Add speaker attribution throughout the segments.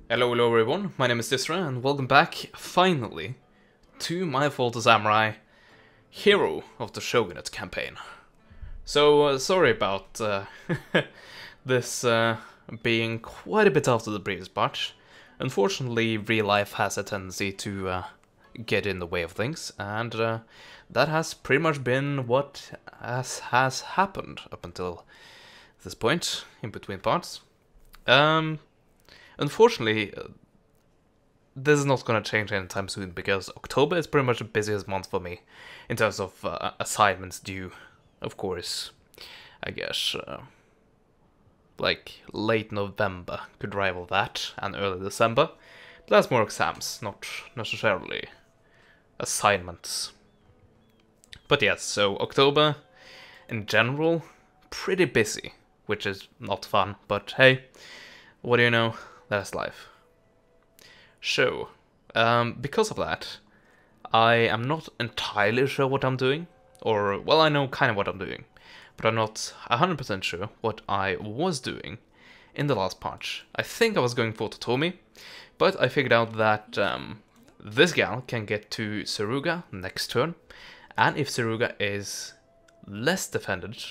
Speaker 1: Hello everyone, my name is Disra and welcome back, finally, to my FotS Samurai, hero of the Shogunate campaign. So, sorry about this being quite a bit after the previous patch. Unfortunately, real life has a tendency to get in the way of things, and that has pretty much been what has happened up until this point, in between parts. Unfortunately, this is not going to change anytime soon, because October is pretty much the busiest month for me, in terms of assignments due, of course, I guess, like late November could rival that, and early December, but that's more exams, not necessarily assignments. But yes, so October, in general, pretty busy, which is not fun, but hey, what do you know? That's life. So, because of that, I am not entirely sure what I'm doing, or, well, I know kind of what I'm doing, but I'm not 100% sure what I was doing in the last patch. I think I was going for Totomi, but I figured out that this gal can get to Suruga next turn, and if Suruga is less defended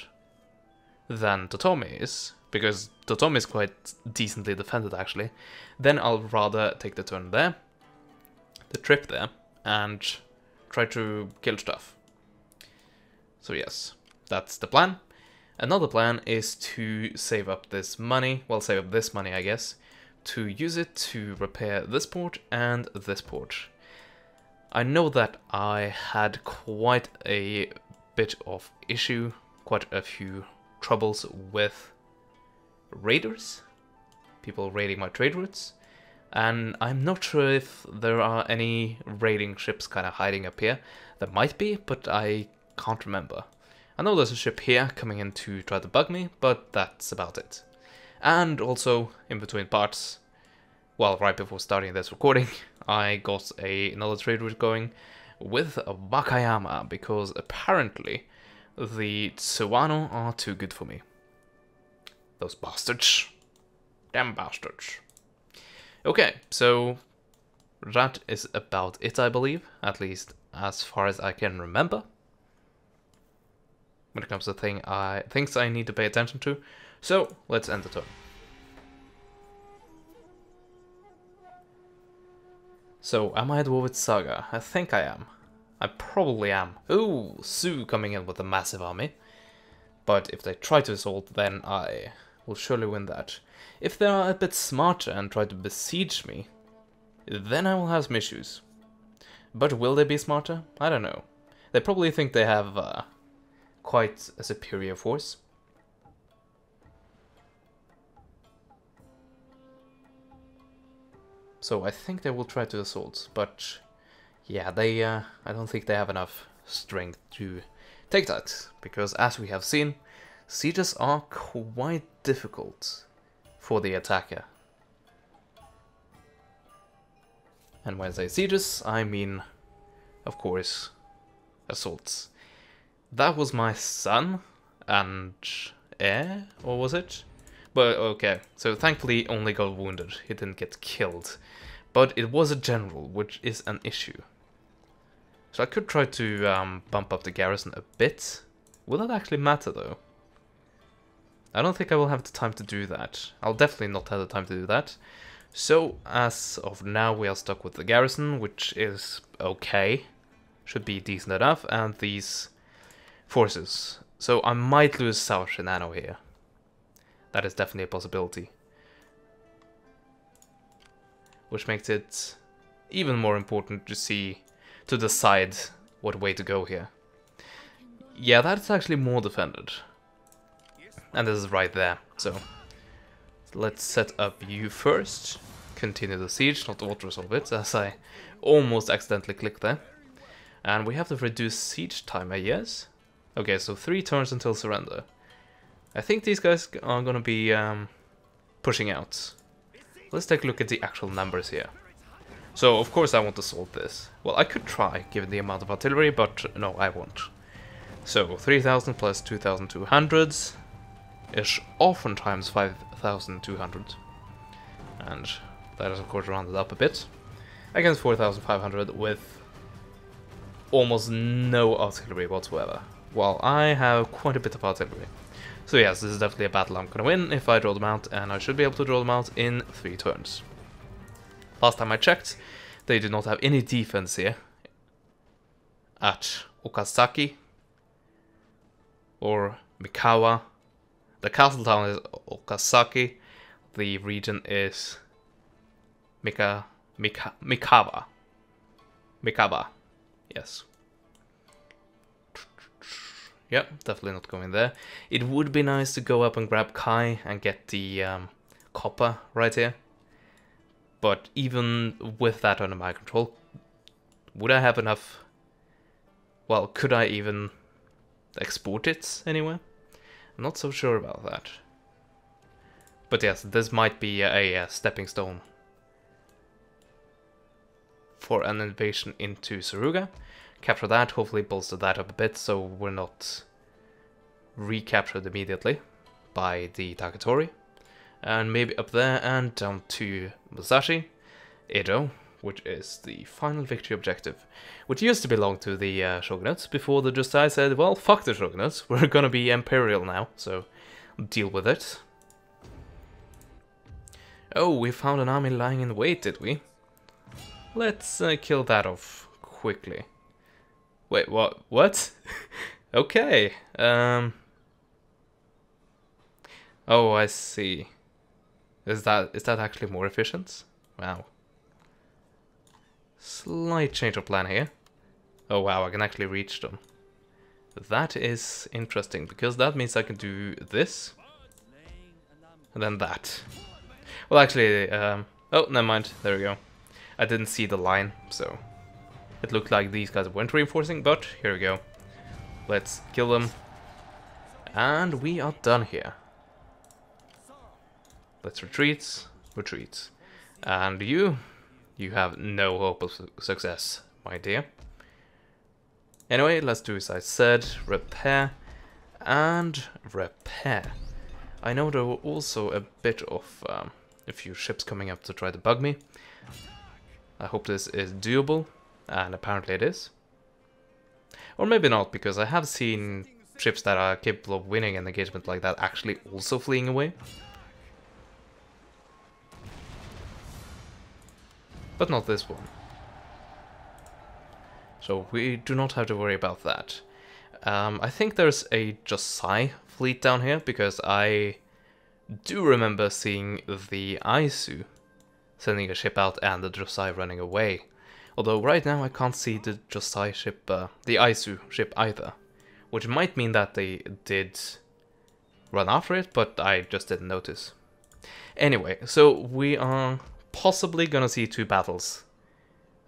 Speaker 1: than Totomi is, because Totomi is quite decently defended actually, then I'll rather take the turn there, the trip there, and try to kill stuff. So yes, that's the plan. Another plan is to save up this money, well, save up this money I guess, to use it to repair this port and this port. I know that I had quite a bit of issue, quite a few troubles with raiders, people raiding my trade routes, and I'm not sure if there are any raiding ships kind of hiding up here. There might be, but I can't remember. I know there's a ship here coming in to try to bug me, but that's about it. And also, in between parts, well, right before starting this recording, I got another trade route going with Wakayama, because apparently the Tsuwano are too good for me. Those bastards. Damn bastards. Okay, so that is about it, I believe. At least as far as I can remember. When it comes to things I need to pay attention to. So, let's end the turn. So, am I at war with Saga? I think I am. I probably am. Ooh, Sue coming in with a massive army. But if they try to assault, then I will surely win that. If they are a bit smarter and try to besiege me, then I will have some issues. But will they be smarter? I don't know. They probably think they have quite a superior force. So I think they will try to assault, but yeah, I don't think they have enough strength to take that, because as we have seen, sieges are quite difficult for the attacker. And when I say sieges, I mean, of course, assaults. That was my son and heir, or was it? But okay, so thankfully only got wounded, he didn't get killed. But it was a general, which is an issue. So I could try to bump up the garrison a bit. Will that actually matter though? I don't think I will have the time to do that. I'll definitely not have the time to do that. So, as of now, we are stuck with the garrison, which is okay. Should be decent enough, and these forces. So I might lose South Shinano here. That is definitely a possibility. Which makes it even more important to decide what way to go here. Yeah, that's actually more defended. And this is right there, so let's set up you first. Continue the siege, not auto-resolve it, as I almost accidentally clicked there. And we have to reduce siege time, I guess. Okay, so 3 turns until surrender. I think these guys are gonna be pushing out. Let's take a look at the actual numbers here. So, of course I want to assault this. Well, I could try, given the amount of artillery, but no, I won't. So, 3,000 plus 2,200 is oftentimes 5,200. And That is of course rounded up a bit. Against 4,500 with almost no artillery whatsoever. While I have quite a bit of artillery. So yes, this is definitely a battle I'm gonna win if I draw them out, and I should be able to draw them out in 3 turns. Last time I checked, they do not have any defense here at Okazaki or Mikawa. The castle town is Okazaki, the region is Mikaba, yes. Yep, definitely not going there. It would be nice to go up and grab Kai and get the copper right here. But even with that under my control, would I have enough? Well, could I even export it anywhere? I'm not so sure about that. But yes, this might be a stepping stone for an invasion into Suruga. Capture that, hopefully bolster that up a bit so we're not recaptured immediately by the Taketori. And maybe up there and down to Musashi, Edo, which is the final victory objective, which used to belong to the Shogunate before the Justai said, well, fuck the Shogunate, we're gonna be imperial now, so deal with it. Oh, we found an army lying in wait, did we? Let's kill that off quickly. Wait, what? What? Okay. Oh, I see. Is that actually more efficient? Wow. Slight change of plan here. Oh wow, I can actually reach them. That is interesting, because that means I can do this. And then that. Well, actually, oh, never mind. There we go. I didn't see the line, so it looked like these guys weren't reinforcing, but here we go. Let's kill them. And we are done here. Let's retreat. Retreat. And you have no hope of success, my dear. Anyway, let's do as I said. Repair. And repair. I know there were also a bit of a few ships coming up to try to bug me. I hope this is doable, and apparently it is. Or maybe not, because I have seen ships that are capable of winning an engagement like that actually also fleeing away. But not this one. So we do not have to worry about that. I think there's a Josai fleet down here, because I do remember seeing the Aisu sending a ship out and the Josai running away. Although right now I can't see the Josai ship, the Aisu ship either. Which might mean that they did run after it, but I just didn't notice. Anyway, so we are possibly gonna see 2 battles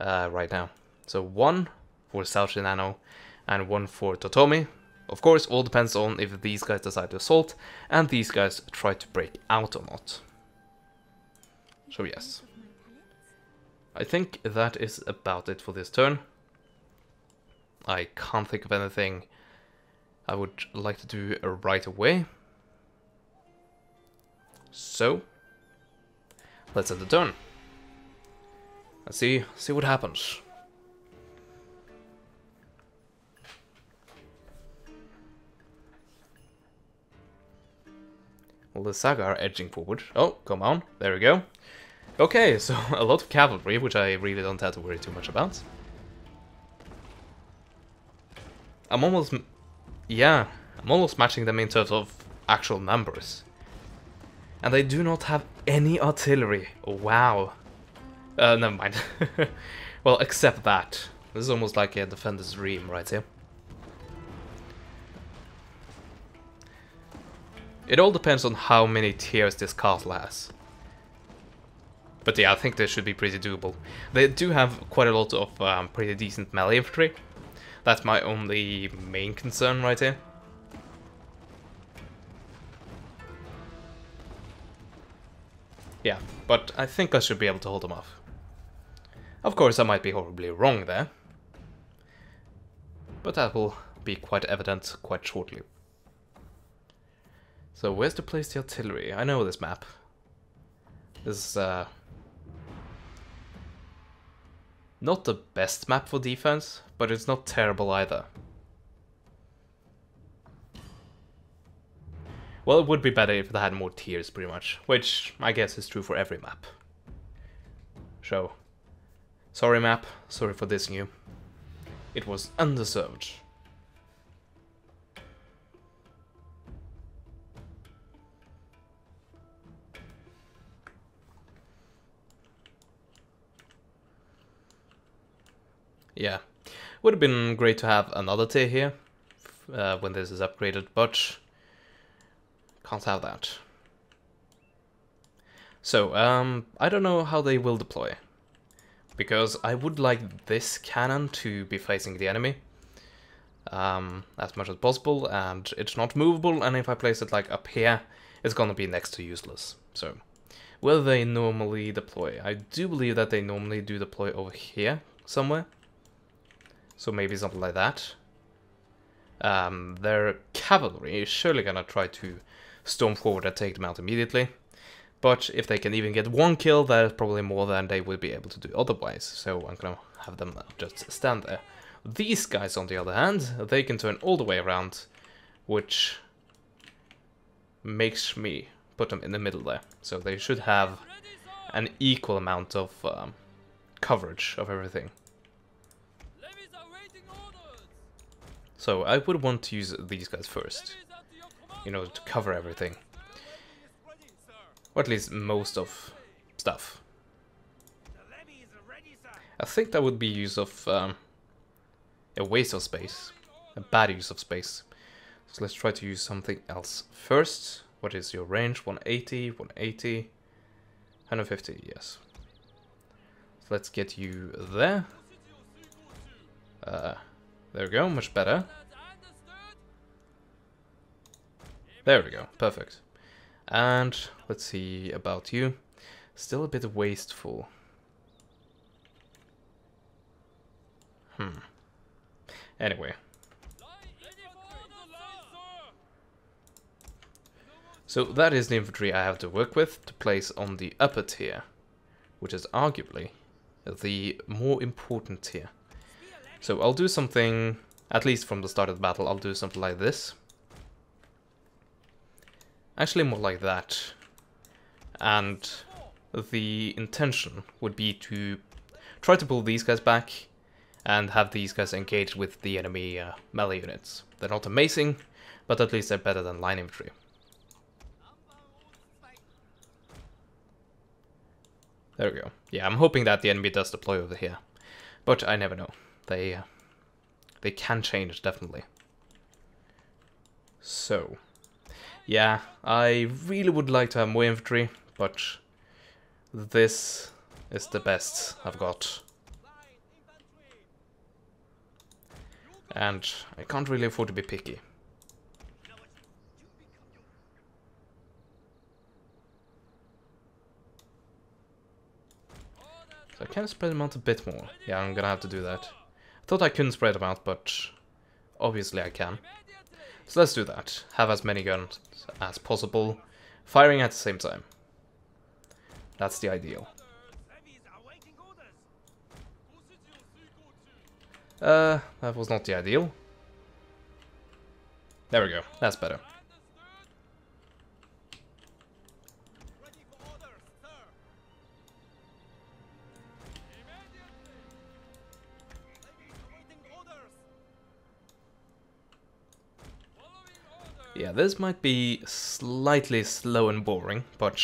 Speaker 1: right now. So one for South Shinano and one for Totomi. Of course, all depends on if these guys decide to assault and these guys try to break out or not. So yes. I think that is about it for this turn. I can't think of anything I would like to do right away. So, let's end the turn. Let's see what happens. Well, the Saga are edging forward. Oh, come on. There we go. Okay, so a lot of cavalry, which I really don't have to worry too much about. I'm almost matching them in terms of actual numbers. And they do not have any artillery. Oh, wow. Never mind. Well, except that. This is almost like a defender's dream right here. It all depends on how many tiers this castle has. But yeah, I think this should be pretty doable. They do have quite a lot of pretty decent melee infantry. That's my only main concern right here. Yeah, but I think I should be able to hold them off. Of course, I might be horribly wrong there. But that will be quite evident quite shortly. So where's to place the artillery? I know this map. This is Not the best map for defense, but it's not terrible either. Well, it would be better if it had more tiers, pretty much. Which, I guess, is true for every map. So, sorry map, sorry for dissing you. It was undeserved. Yeah, would have been great to have another tier here when this is upgraded, but can't have that. So, I don't know how they will deploy, because I would like this cannon to be facing the enemy as much as possible, and it's not movable, and if I place it like up here, it's gonna be next to useless. So, will they normally deploy? I do believe that they normally do deploy over here somewhere. So maybe something like that. Their cavalry is surely gonna try to storm forward and take them out immediately. But if they can even get one kill, that is probably more than they will be able to do otherwise. So I'm gonna have them just stand there. These guys, on the other hand, they can turn all the way around, which makes me put them in the middle there. So they should have an equal amount of coverage of everything. So I would want to use these guys first, you know, to cover everything. Or at least most of stuff. I think that would be use of a waste of space, a bad use of space. So let's try to use something else first. What is your range? 180, 180, 150, yes. So let's get you there. There we go, much better. There we go, perfect. And let's see about you. Still a bit wasteful. Anyway. So that is the infantry I have to work with to place on the upper tier, which is arguably the more important tier. So I'll do something, at least from the start of the battle, I'll do something like this. Actually more like that. And the intention would be to try to pull these guys back and have these guys engage with the enemy melee units. They're not amazing, but at least they're better than line infantry. There we go. Yeah, I'm hoping that the enemy does deploy over here, but I never know. They can change, definitely. So, yeah, I really would like to have more infantry, but this is the best I've got. And I can't really afford to be picky. So I can spread them out a bit more. Yeah, I'm gonna have to do that. I thought I couldn't spread them out, but obviously I can. So let's do that. Have as many guns as possible, firing at the same time. That's the ideal. That was not the ideal. There we go, that's better. Yeah, this might be slightly slow and boring, but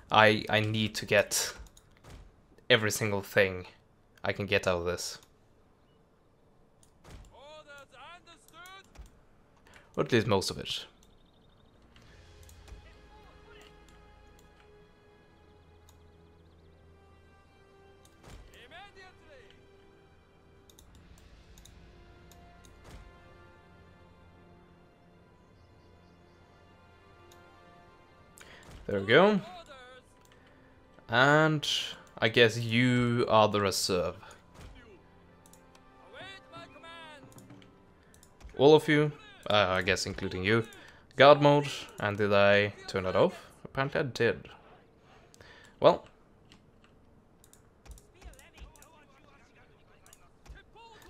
Speaker 1: I need to get every single thing I can get out of this. Or at least most of it. There we go. And I guess you are the reserve. All of you, I guess including you. Guard mode, and did I turn it off? Apparently I did. Well.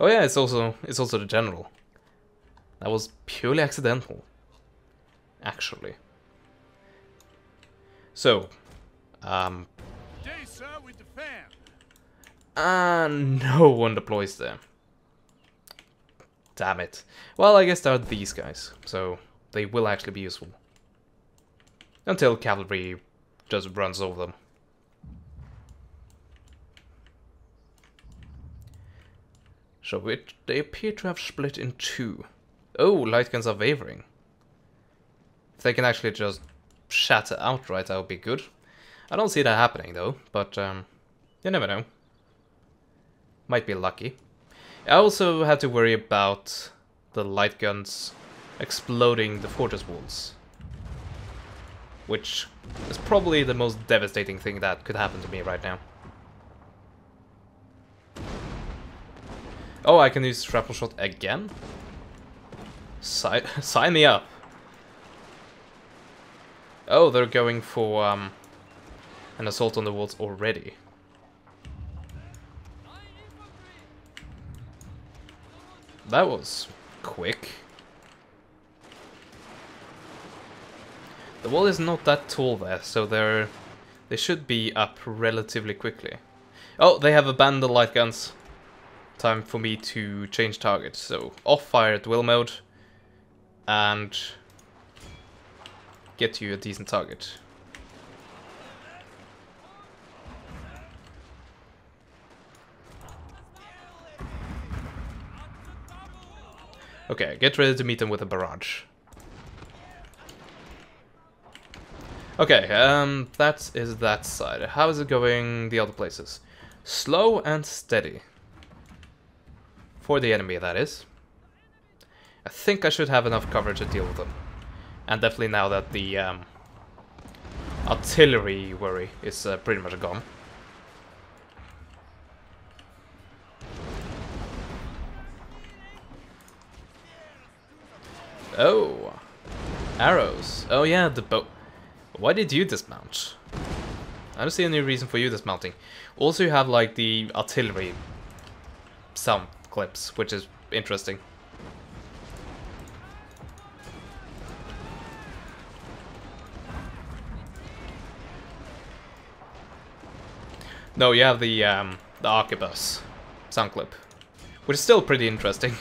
Speaker 1: Oh yeah, it's also the general. That was purely accidental, actually. So,
Speaker 2: Day, sir, with the fam.
Speaker 1: no one deploys there. Damn it. Well, I guess there are these guys, so they will actually be useful. Until cavalry just runs over them. So they appear to have split in two. Oh, light guns are wavering. If they can actually just shatter outright, that would be good. I don't see that happening though, but you never know. Might be lucky. I also had to worry about the light guns exploding the fortress walls, which is probably the most devastating thing that could happen to me right now. Oh, I can use shrapnel shot again? Sign me up! Oh, they're going for an assault on the walls already. That was quick. The wall is not that tall there, so they should be up relatively quickly. Oh, they have abandoned the light guns. Time for me to change target. So off fire at will mode and get you a decent target. Okay, get ready to meet them with a barrage. Okay, that is that side. How is it going the other places? Slow and steady. For the enemy, that is. I think I should have enough cover to deal with them. And definitely now that the artillery worry is pretty much gone. Oh, arrows. Oh yeah, the bow. Why did you dismount? I don't see any reason for you dismounting. Also, you have like the artillery sound clips, which is interesting. No, you have the arquebus sound clip, which is still pretty interesting.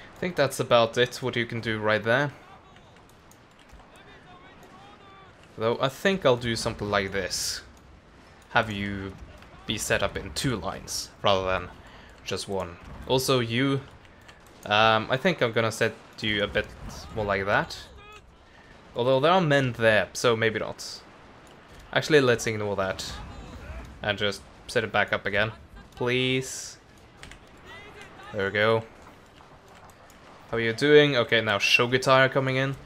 Speaker 1: I think that's about it, what you can do right there. Though I think I'll do something like this. Have you be set up in 2 lines, rather than just one. Also you, I think I'm gonna set you a bit more like that. Although there are men there, so maybe not. Actually, let's ignore that. And just set it back up again. Please. There we go. How are you doing? Okay, now Shogunate are coming in.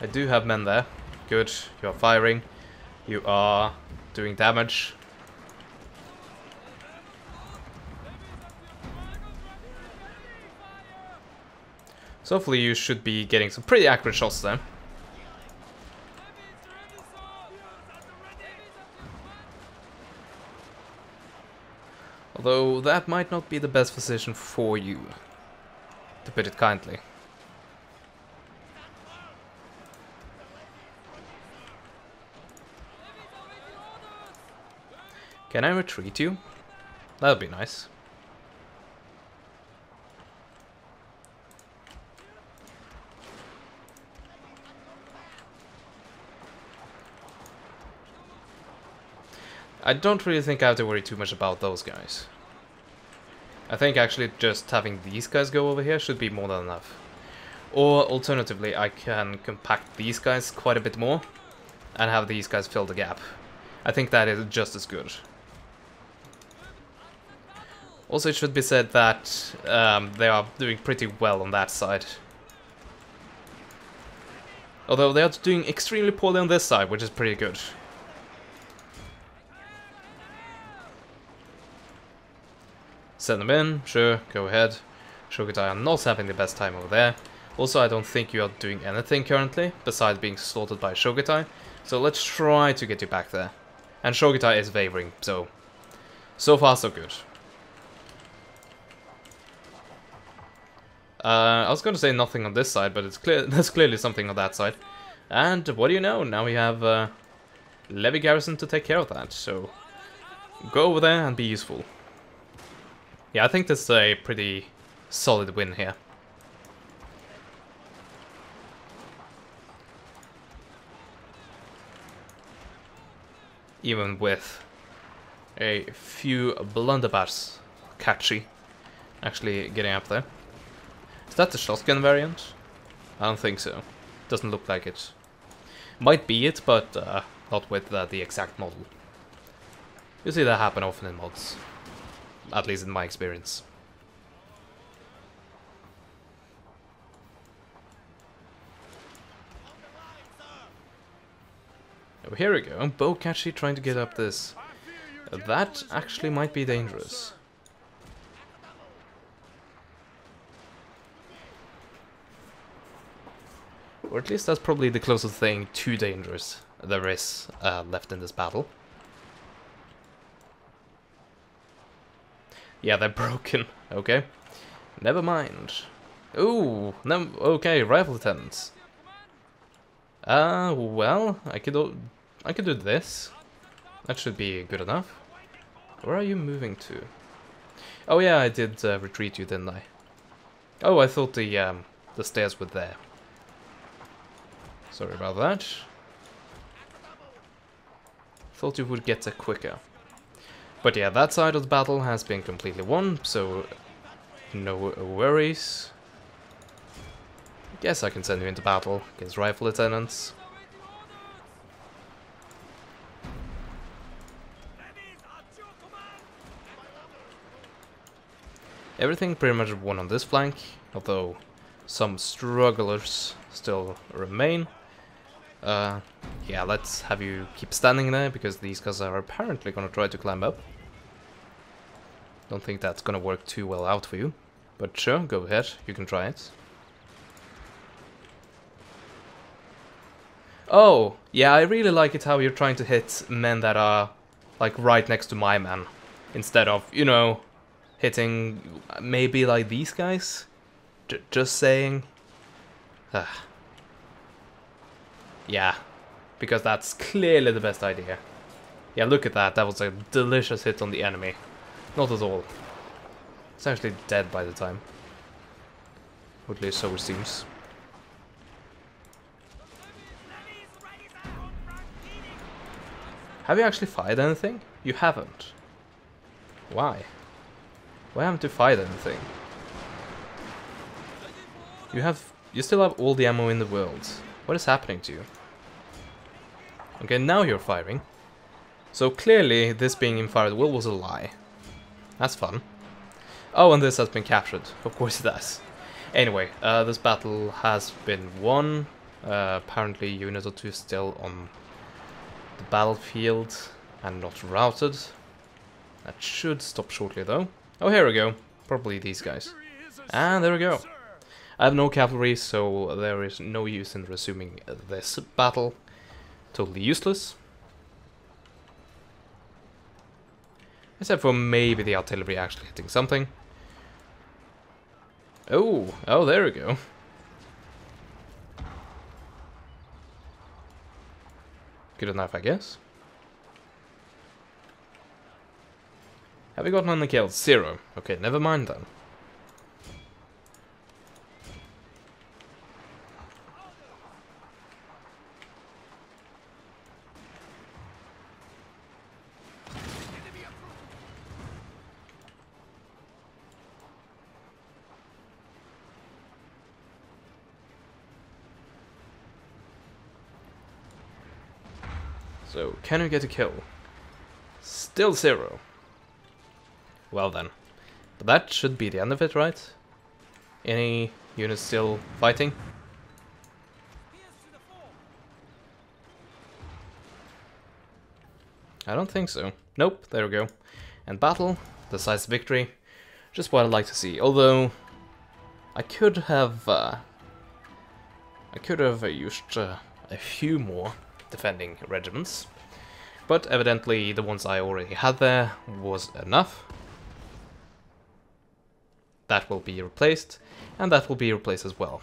Speaker 1: I do have men there. Good. You are firing. You are doing damage. So hopefully you should be getting some pretty accurate shots there. Although that might not be the best position for you, to put it kindly. Can I retreat you? That would be nice. I don't really think I have to worry too much about those guys. I think actually just having these guys go over here should be more than enough. Or alternatively, I can compact these guys quite a bit more and have these guys fill the gap. I think that is just as good. Also, it should be said that they are doing pretty well on that side. Although they are doing extremely poorly on this side, which is pretty good. Send them in, sure, go ahead. Shogunate are not having the best time over there. Also, I don't think you are doing anything currently, besides being slaughtered by Shogunate. So let's try to get you back there. And Shogunate is wavering, so far so good. I was going to say nothing on this side, but it's clear there's clearly something on that side. And what do you know? Now we have Levy Garrison to take care of that, so go over there and be useful. Yeah, I think this is a pretty solid win here. Even with a few blunderbusses catchy actually getting up there. Is that the shotgun variant? I don't think so. Doesn't look like it. Might be it, but not with the exact model. You see that happen often in mods. At least in my experience. Oh, here we go. Bowcatchy trying to get up this. That actually might be dangerous. Or at least that's probably the closest thing to dangerous there is left in this battle. Yeah, they're broken. Okay. Never mind. Ooh, no, okay, rifle lieutenants. Well, I could do this. That should be good enough. Where are you moving to? Oh yeah, I did retreat you, didn't I? Oh, I thought the stairs were there. Sorry about that. Thought you would get there quicker. But yeah, that side of the battle has been completely won, so no worries. Guess I can send you into battle against rifle lieutenants. Everything pretty much won on this flank, although some strugglers still remain. Yeah, let's have you keep standing there, because these guys are apparently gonna try to climb up. Don't think that's gonna work too well out for you, but sure, go ahead, you can try it. Oh, yeah, I really like it how you're trying to hit men that are, like, right next to my man, instead of, you know, hitting maybe like these guys. Just saying. Yeah, because that's clearly the best idea. Yeah, look at that. That was a delicious hit on the enemy. Not at all. It's actually dead by the time. Or at least so it seems. Have you actually fired anything? You haven't. Why? Why haven't you fired anything? You still have all the ammo in the world. What is happening to you? Okay, now you're firing. So clearly, this being in fire at will was a lie. That's fun. Oh, and this has been captured. Of course it has. Anyway, this battle has been won. Apparently, unit or two still on the battlefield and not routed. That should stop shortly, though. Oh, here we go. Probably these guys. And there we go. I have no cavalry, so there is no use in resuming this battle. Totally useless. Except for maybe the artillery actually hitting something. Oh, there we go. Good enough, I guess. Have we gotten any kills? 0. Okay, never mind then. So, can we get a kill? Still 0. Well then. But that should be the end of it, right? Any units still fighting? I don't think so. Nope, there we go. And battle, decisive victory. Just what I'd like to see. Although I could have used a few more defending regiments, but evidently the ones I already had there was enough. That will be replaced, and that will be replaced as well.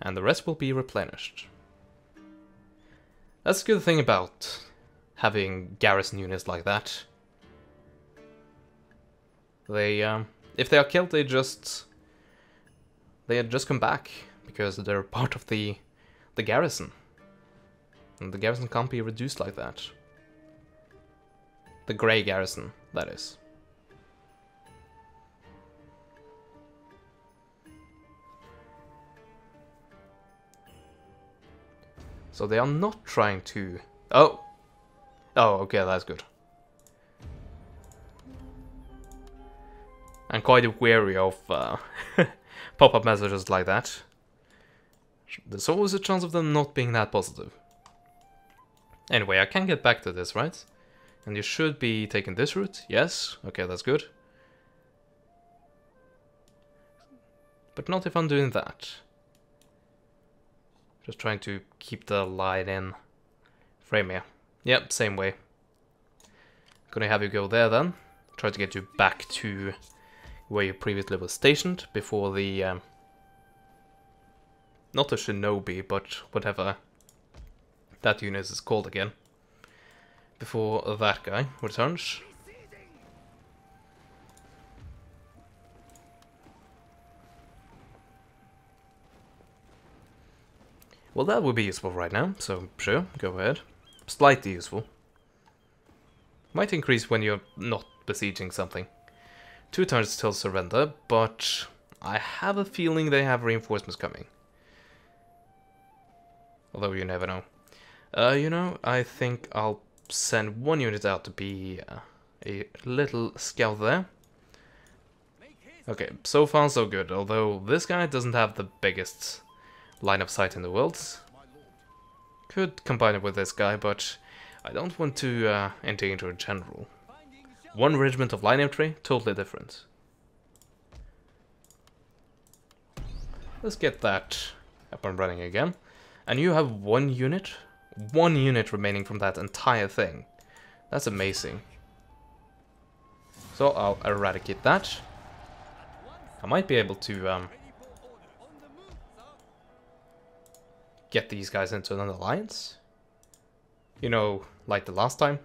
Speaker 1: And the rest will be replenished. That's the good thing about having garrison units like that. They, if they are killed, they just come back because they're part of the garrison, and the garrison can't be reduced like that. The grey garrison, that is. So they are not trying to... Oh! Oh, okay, that's good. I'm quite wary of pop-up messages like that. There's always a chance of them not being that positive. Anyway, I can get back to this, right? And you should be taking this route. Yes, okay, that's good. But not if I'm doing that. Just trying to keep the line in frame here. Yep, same way. Gonna have you go there then. Try to get you back to where you previously was stationed before the... not the shinobi, but whatever that unit is called again. Before that guy returns. Well, that would be useful right now, so sure, go ahead. Slightly useful. Might increase when you're not besieging something. 2 turns till surrender, but I have a feeling they have reinforcements coming. Although you never know. You know, I think I'll send 1 unit out to be a little scout there. Okay, so far so good, although this guy doesn't have the biggest line of sight in the world. Could combine it with this guy, but I don't want to endanger a general. 1 regiment of line infantry, totally different. Let's get that up and running again. And you have 1 unit? 1 unit remaining from that entire thing. That's amazing. So I'll eradicate that. I might be able to get these guys into an alliance. You know, like the last time.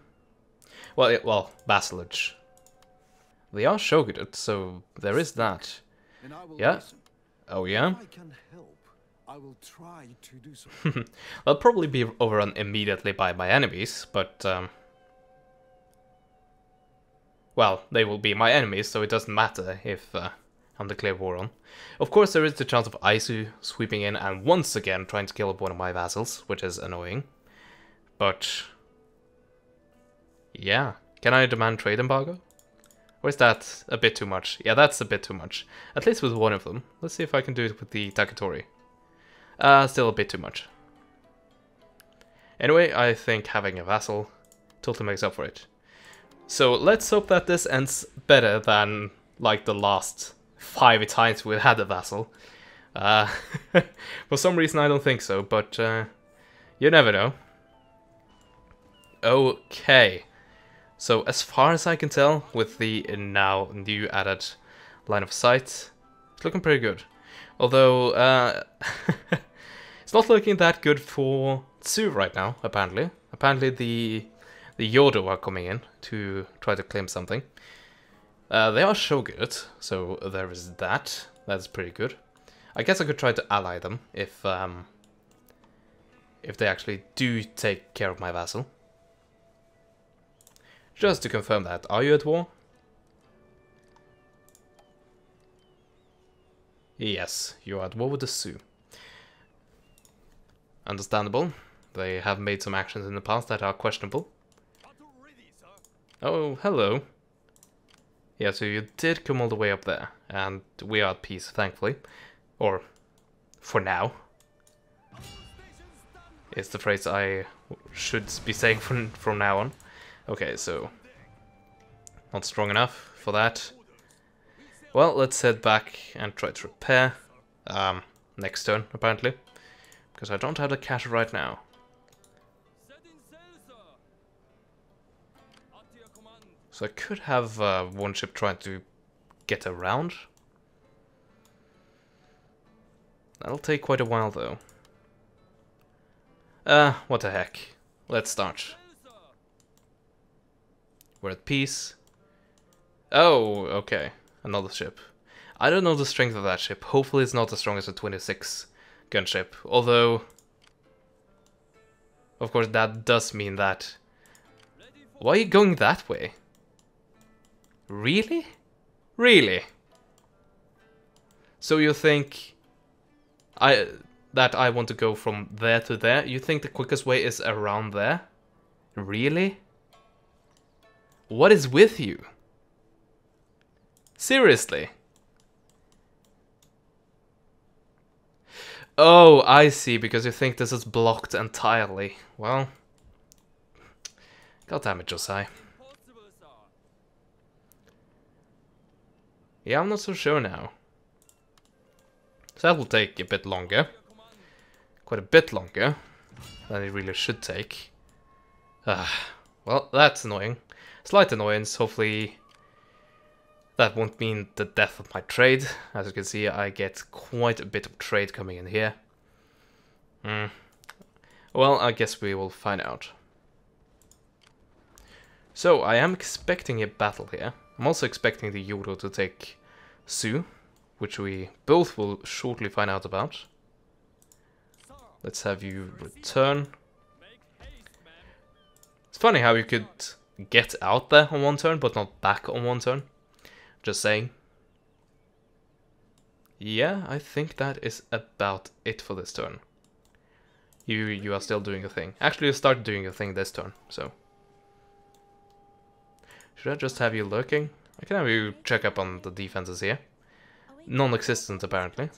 Speaker 1: Well, vassalage. They are Shogunate, so there is that. Yeah.
Speaker 2: Listen.
Speaker 1: Oh yeah.
Speaker 2: If I can help, I will try to do so.
Speaker 1: They'll probably be overrun immediately by my enemies, but well, they will be my enemies, so it doesn't matter if I'm declared war on. Of course, there is the chance of Aizu sweeping in and once again trying to kill one of my vassals, which is annoying. But yeah, can I demand trade embargo? Or is that a bit too much? Yeah, that's a bit too much. At least with 1 of them. Let's see if I can do it with the Taketori. Still a bit too much. Anyway, I think having a vassal totally makes up for it. So let's hope that this ends better than like the last 5 times we had a vassal. For some reason I don't think so, but you never know. Okay. So as far as I can tell, with the now new added line of sight, it's looking pretty good. Although, it's not looking that good for Tsu right now, apparently. Apparently the Yodo are coming in to try to claim something. They are Shogunate, so there is that. That's pretty good. I guess I could try to ally them if they actually do take care of my vassal. Just to confirm that, are you at war? Yes, you are at war with the Sioux. Understandable. They have made some actions in the past that are questionable. Oh, hello. Yeah, so you did come all the way up there, and we are at peace, thankfully. Or, for now. Is the phrase I should be saying from now on. Okay, so Not strong enough for that. Well, let's head back and try to repair. Next turn, apparently. Because I don't have the cash right now. So I could have one ship trying to get around. That'll take quite a while though. What the heck. Let's start. We're at peace. Oh, okay. Another ship. I don't know the strength of that ship. Hopefully it's not as strong as a 26 gunship. Although, of course that does mean that... Why are you going that way? Really? Really? So you think that I want to go from there to there? You think the quickest way is around there? Really? What is with you? Seriously? Oh, I see, because you think this is blocked entirely. Well, god damn it, Josiah. Yeah, I'm not so sure now. So that will take a bit longer. Quite a bit longer than it really should take. Well, that's annoying. Slight annoyance, hopefully that won't mean the death of my trade. As you can see, I get quite a bit of trade coming in here. Well, I guess we will find out. So, I am expecting a battle here. I'm also expecting the Yodo to take Su, which we both will shortly find out about. Let's have you return. It's funny how you could get out there on one turn, but not back on one turn. Just saying. Yeah, I think that is about it for this turn. You are still doing a thing. Actually, you started doing a thing this turn, so... Should I just have you lurking? I can have you check up on the defenses here. Non-existent, apparently.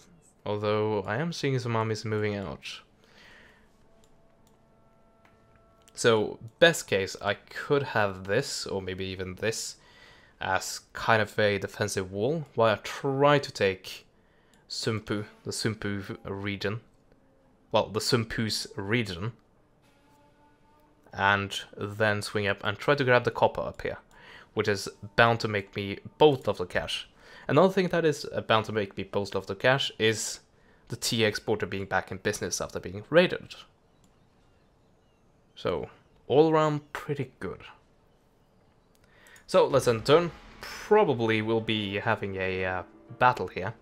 Speaker 1: Although, I am seeing some armies moving out. So, best case, I could have this, or maybe even this, as kind of a defensive wall, while I try to take Sumpu, the Sumpu region. Well, the Sumpu's region. And then swing up and try to grab the copper up here, which is bound to make me both of the cash. Another thing that is bound to make me both of the cash is the tea exporter being back in business after being raided. So, all around pretty good. So, let's end turn. Probably will be having a battle here.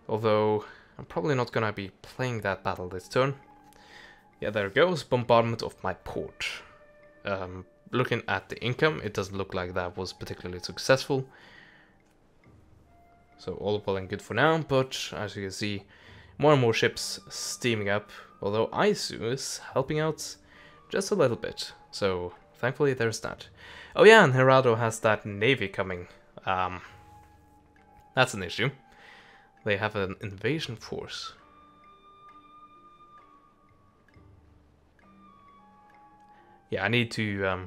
Speaker 1: Although, I'm probably not gonna be playing that battle this turn. Yeah, there it goes. Bombardment of my port. Looking at the income, it doesn't look like that was particularly successful. So, all well and good for now, but as you can see, more and more ships steaming up. Although Aizu is helping out just a little bit. So, thankfully there's that. Oh yeah, and Hirado has that navy coming. That's an issue. They have an invasion force. Yeah, I need to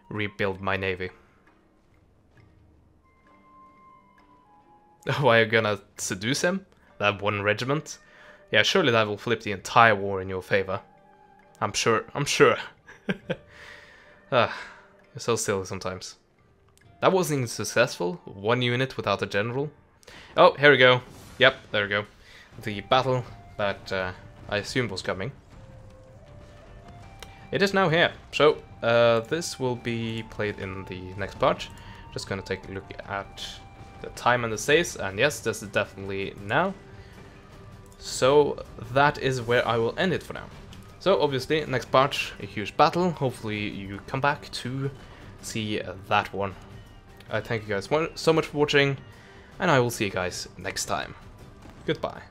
Speaker 1: rebuild my navy. Oh, are you gonna seduce him? That one regiment? Yeah, surely that will flip the entire war in your favor. I'm sure. You're so silly sometimes. That wasn't successful. One unit without a general. Oh, here we go. Yep, there we go. The battle that I assumed was coming. It is now here. So, this will be played in the next part. Just gonna take a look at the time and the saves. And yes, this is definitely now. So, that is where I will end it for now. So, obviously, next part, a huge battle. Hopefully you come back to see that one. I thank you guys so much for watching, and I will see you guys next time. Goodbye.